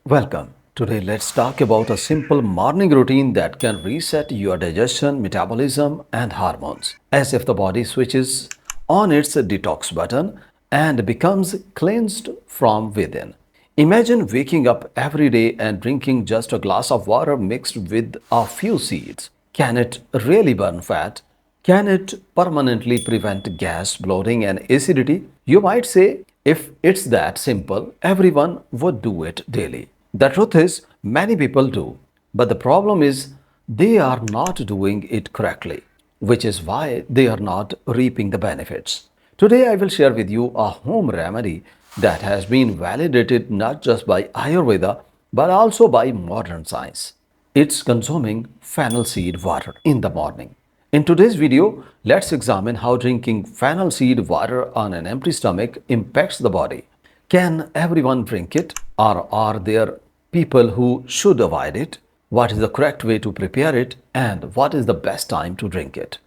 Welcome. Today, let's talk about a simple morning routine that can reset your digestion, metabolism, and hormones, as if the body switches on its detox button and becomes cleansed from within. Imagine waking up every day and drinking just a glass of water mixed with a few seeds. Can it really burn fat? Can it permanently prevent gas, bloating, and acidity? You might say, if it's that simple, everyone would do it daily. The truth is, many people do, but the problem is they are not doing it correctly, which is why they are not reaping the benefits. Today, I will share with you a home remedy that has been validated not just by Ayurveda but also by modern science. It's consuming fennel seed water in the morning. In today's video, let's examine how drinking fennel seed water on an empty stomach impacts the body. Can everyone drink it, or are there people who should avoid it? What is the correct way to prepare it, and what is the best time to drink it?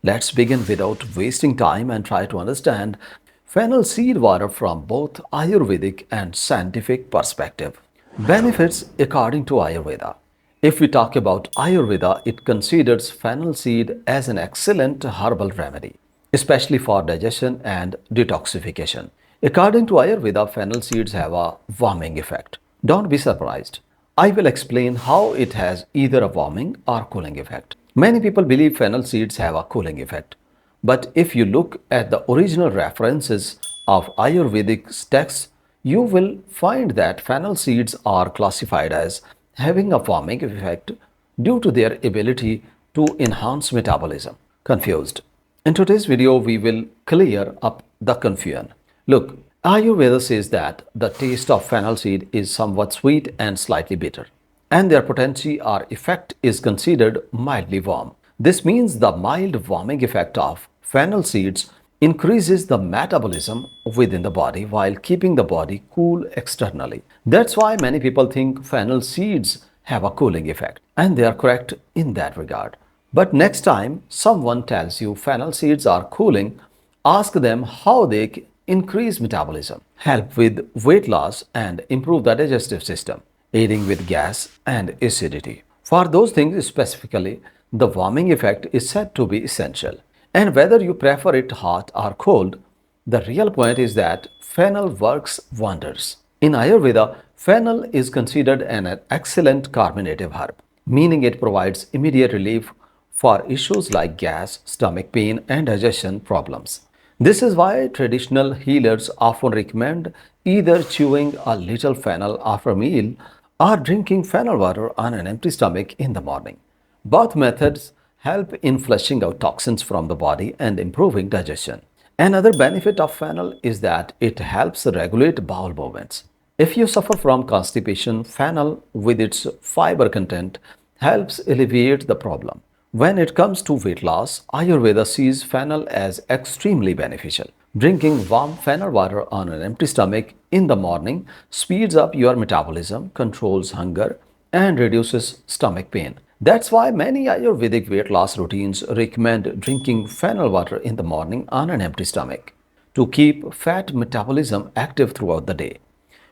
Let's begin without wasting time and try to understand fennel seed water from both Ayurvedic and scientific perspective. Benefits according to Ayurveda. If we talk about Ayurveda, it considers fennel seed as an excellent herbal remedy, especially for digestion and detoxification. According to Ayurveda, fennel seeds have a warming effect. Don't be surprised. I will explain how it has either a warming or cooling effect. Many people believe fennel seeds have a cooling effect. But if you look at the original references of Ayurvedic texts, you will find that fennel seeds are classified as having a warming effect due to their ability to enhance metabolism. Confused? In today's video, we will clear up the confusion. Look, Ayurveda says that the taste of fennel seed is somewhat sweet and slightly bitter, and their potency or effect is considered mildly warm. This means the mild warming effect of fennel seeds increases the metabolism within the body while keeping the body cool externally. That's why many people think fennel seeds have a cooling effect, and they are correct in that regard. But next time someone tells you fennel seeds are cooling, ask them how they increase metabolism, help with weight loss, and improve the digestive system, aiding with gas and acidity. For those things specifically, the warming effect is said to be essential. And whether you prefer it hot or cold, the real point is that fennel works wonders. In Ayurveda, fennel is considered an excellent carminative herb, meaning it provides immediate relief for issues like gas, stomach pain, and digestion problems. This is why traditional healers often recommend either chewing a little fennel after a meal or drinking fennel water on an empty stomach in the morning. Both methods help in flushing out toxins from the body and improving digestion. Another benefit of fennel is that it helps regulate bowel movements. If you suffer from constipation, fennel, with its fiber content, helps alleviate the problem. When it comes to weight loss, Ayurveda sees fennel as extremely beneficial. Drinking warm fennel water on an empty stomach in the morning speeds up your metabolism, controls hunger, and reduces stomach pain. That's why many Ayurvedic weight loss routines recommend drinking fennel water in the morning on an empty stomach to keep fat metabolism active throughout the day,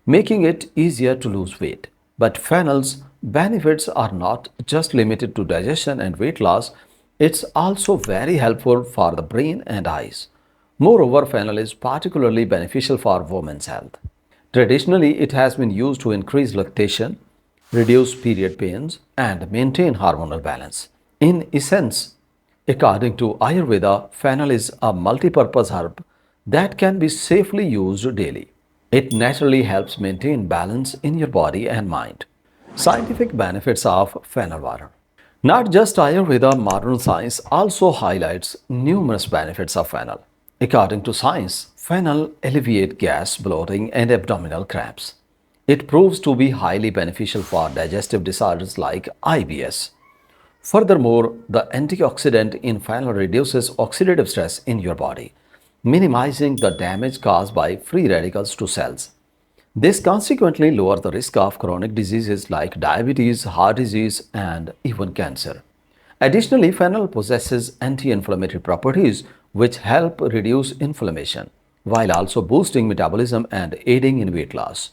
making it easier to lose weight. But fennel's benefits are not just limited to digestion and weight loss, it's also very helpful for the brain and eyes. Moreover, fennel is particularly beneficial for women's health. Traditionally, it has been used to increase lactation, reduce period pains, and maintain hormonal balance. In essence, according to Ayurveda, fennel is a multi-purpose herb that can be safely used daily. It naturally helps maintain balance in your body and mind. Scientific benefits of fennel water. Not just Ayurveda, modern science also highlights numerous benefits of fennel. According to science, fennel alleviates gas, bloating, and abdominal cramps. It proves to be highly beneficial for digestive disorders like IBS. Furthermore, the antioxidant in fennel reduces oxidative stress in your body, minimizing the damage caused by free radicals to cells. This consequently lowers the risk of chronic diseases like diabetes, heart disease, and even cancer. Additionally, fennel possesses anti-inflammatory properties which help reduce inflammation while also boosting metabolism and aiding in weight loss.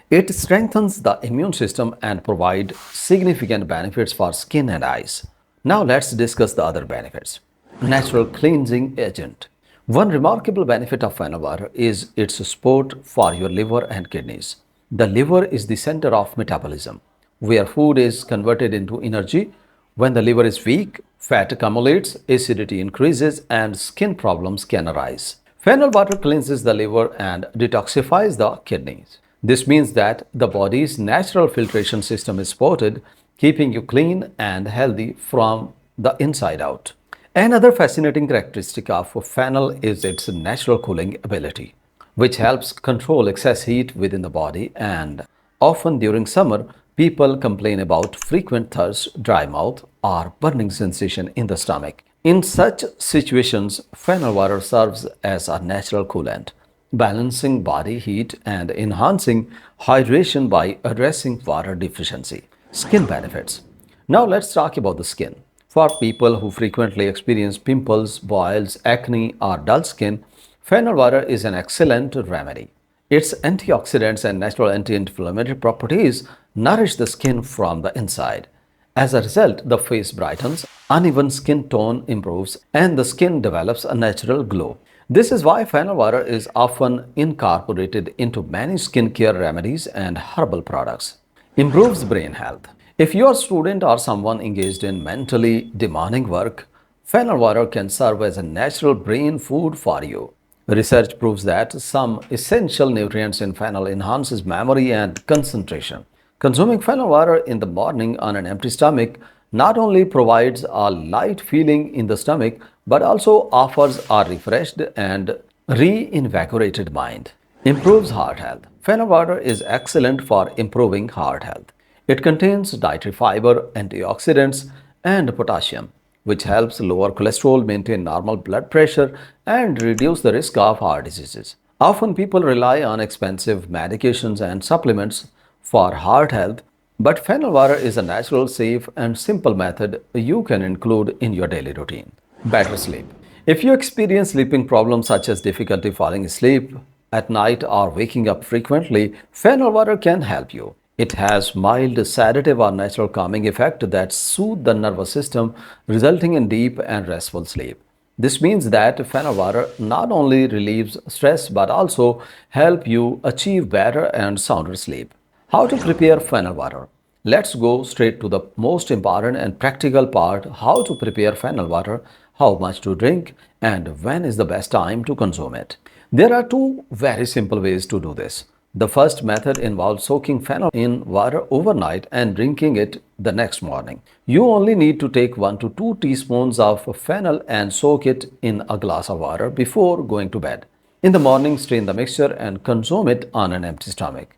It strengthens the immune system and provides significant benefits for skin and eyes. Now let's discuss the other benefits. Natural cleansing agent. One remarkable benefit of fennel water is its support for your liver and kidneys. The liver is the center of metabolism, where food is converted into energy. When the liver is weak, fat accumulates, acidity increases, and skin problems can arise. Fennel water cleanses the liver and detoxifies the kidneys. This means that the body's natural filtration system is supported, keeping you clean and healthy from the inside out. Another fascinating characteristic of fennel is its natural cooling ability, which helps control excess heat within the body. And often during summer, people complain about frequent thirst, dry mouth, or burning sensation in the stomach. In such situations, fennel water serves as a natural coolant, balancing body heat and enhancing hydration by addressing water deficiency. Skin benefits. Now let's talk about the skin. For people who frequently experience pimples, boils, acne, or dull skin, fennel water is an excellent remedy. Its antioxidants and natural anti-inflammatory properties nourish the skin from the inside. As a result, the face brightens, uneven skin tone improves, and the skin develops a natural glow. This is why fennel water is often incorporated into many skincare remedies and herbal products. Improves brain health. If you are a student or someone engaged in mentally demanding work, fennel water can serve as a natural brain food for you. Research proves that some essential nutrients in fennel enhances memory and concentration. Consuming fennel water in the morning on an empty stomach not only provides a light feeling in the stomach but also offers a refreshed and reinvigorated mind. Improves heart health. Fennel water is excellent for improving heart health. It contains dietary fiber, antioxidants, and potassium, which helps lower cholesterol, maintain normal blood pressure, and reduce the risk of heart diseases. Often people rely on expensive medications and supplements for heart health, but fennel water is a natural, safe, and simple method you can include in your daily routine. Better sleep. If you experience sleeping problems such as difficulty falling asleep at night or waking up frequently, fennel water can help you. It has mild sedative or natural calming effect that soothe the nervous system, resulting in deep and restful sleep. This means that fennel water not only relieves stress but also help you achieve better and sounder sleep. How to prepare fennel water? Let's go straight to the most important and practical part: how to prepare fennel water, how much to drink, and when is the best time to consume it. There are two very simple ways to do this. The first method involves soaking fennel in water overnight and drinking it the next morning. You only need to take 1 to 2 teaspoons of fennel and soak it in a glass of water before going to bed. In the morning, strain the mixture and consume it on an empty stomach.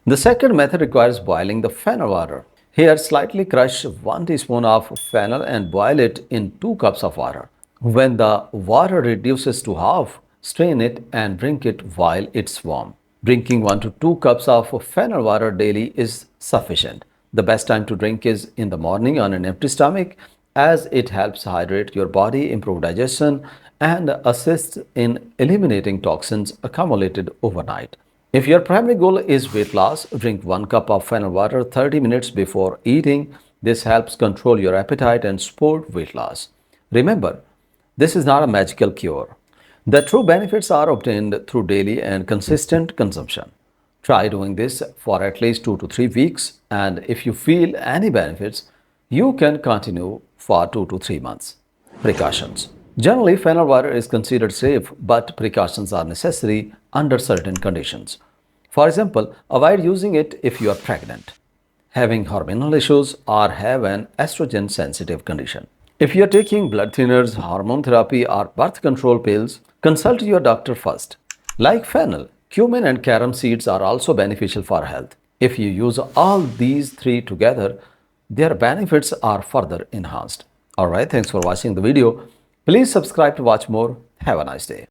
The second method requires boiling the fennel water. Here, slightly crush 1 teaspoon of fennel and boil it in 2 cups of water. When the water reduces to half, strain it and drink it while it's warm. Drinking 1 to 2 cups of fennel water daily is sufficient. The best time to drink is in the morning on an empty stomach, as it helps hydrate your body, improve digestion, and assists in eliminating toxins accumulated overnight. If your primary goal is weight loss, drink 1 cup of fennel water 30 minutes before eating. This helps control your appetite and support weight loss. Remember, this is not a magical cure. The true benefits are obtained through daily and consistent consumption. Try doing this for at least 2 to 3 weeks, and if you feel any benefits, you can continue for 2 to 3 months. Precautions. Generally, fennel water is considered safe, but precautions are necessary under certain conditions. For example, avoid using it if you are pregnant, having hormonal issues, or have an estrogen sensitive condition. If you are taking blood thinners, hormone therapy, or birth control pills, consult your doctor first. Like fennel, cumin and carom seeds are also beneficial for health. If you use all these three together, their benefits are further enhanced. Alright, thanks for watching the video. Please subscribe to watch more. Have a nice day.